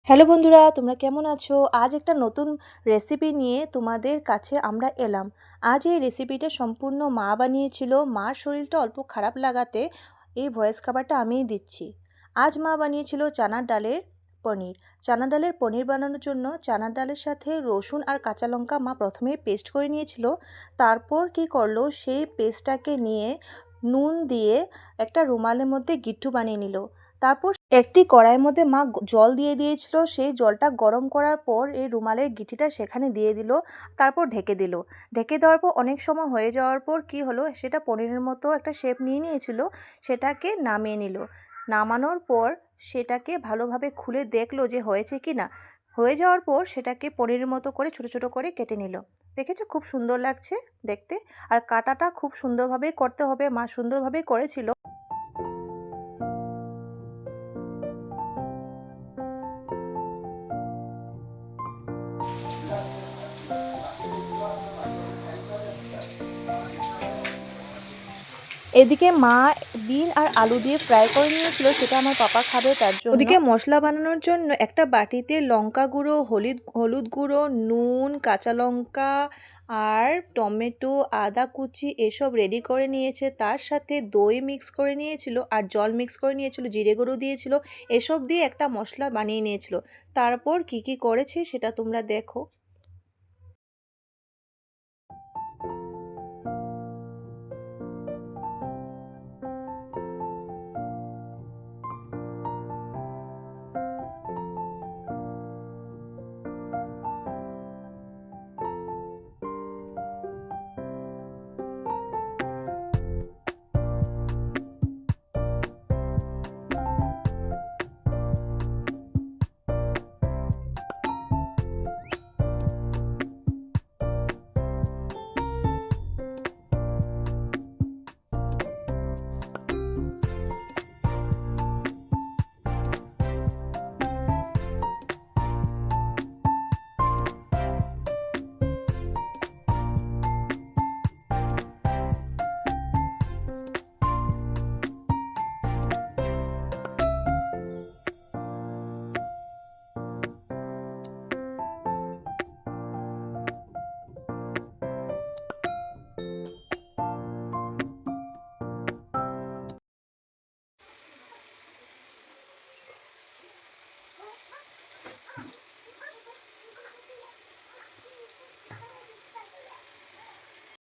Hello বন্ধুরা, তোমরা কেমন আছো? আজ একটা নতুন রেসিপি নিয়ে তোমাদের কাছে আমরা এলাম। আজ এই রেসিপিটা সম্পূর্ণ মা বানিয়েছিল। মার শরীরটা অল্প খারাপ লাগাতে এই ভয়েস খাবারটা আমিই দিচ্ছি। আজ মা বানিয়েছিল চানার ডালের পনির। চানা ডালের পনির বানানোর জন্য চানার ডালের সাথে রসুন আর কাঁচা লঙ্কা মা প্রথমে পেস্ট করে নিয়েছিল। তারপর কি করলো, সেই পেস্টটাকে নিয়ে নুন দিয়ে একটা রুমালের মধ্যে গিট্টু বানিয়ে নিল। তারপর একটি কড়াইয়ের মধ্যে মা জল দিয়ে দিয়েছিল। সেই জলটা গরম করার পর এই রুমালের গিঁঠিটা সেখানে দিয়ে দিল। তারপর ঢেকে দিল। ঢেকে দেওয়ার পর অনেক সময় হয়ে যাওয়ার পর কি হলো, সেটা পনিরের মতো একটা শেপ নিয়ে নিয়েছিল। সেটাকে নামিয়ে নিল। নামানোর পর সেটাকে ভালোভাবে খুলে দেখলো যে হয়েছে কি না। হয়ে যাওয়ার পর সেটাকে পনিরের মতো করে ছোট ছোট করে কেটে নিল। দেখেছো, খুব সুন্দর লাগছে দেখতে। আর কাটাটা খুব সুন্দরভাবেই করতে হবে, মা সুন্দরভাবেই করেছিল। এদিকে মা বিন আর আলু দিয়ে ফ্রাই করে নিয়েছিল, সেটা আমার পাপা খাবে তার জন্য। ওদিকে মশলা বানানোর জন্য একটা বাটিতে লঙ্কা গুঁড়ো, হলুদ গুঁড়ো, নুন, কাঁচা লঙ্কা আর টমেটো, আদা কুচি এসব রেডি করে নিয়েছে। তার সাথে দই মিক্স করে নিয়েছিল আর জল মিক্স করে নিয়েছিল, জিরে গুঁড়ো দিয়েছিল। এসব দিয়ে একটা মশলা বানিয়ে নিয়েছিল। তারপর কি কি করেছে সেটা তোমরা দেখো।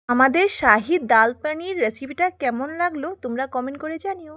আমাদের শাহী ডাল পনির রেসিপিটা কেমন লাগলো তোমরা কমেন্ট করে জানিও।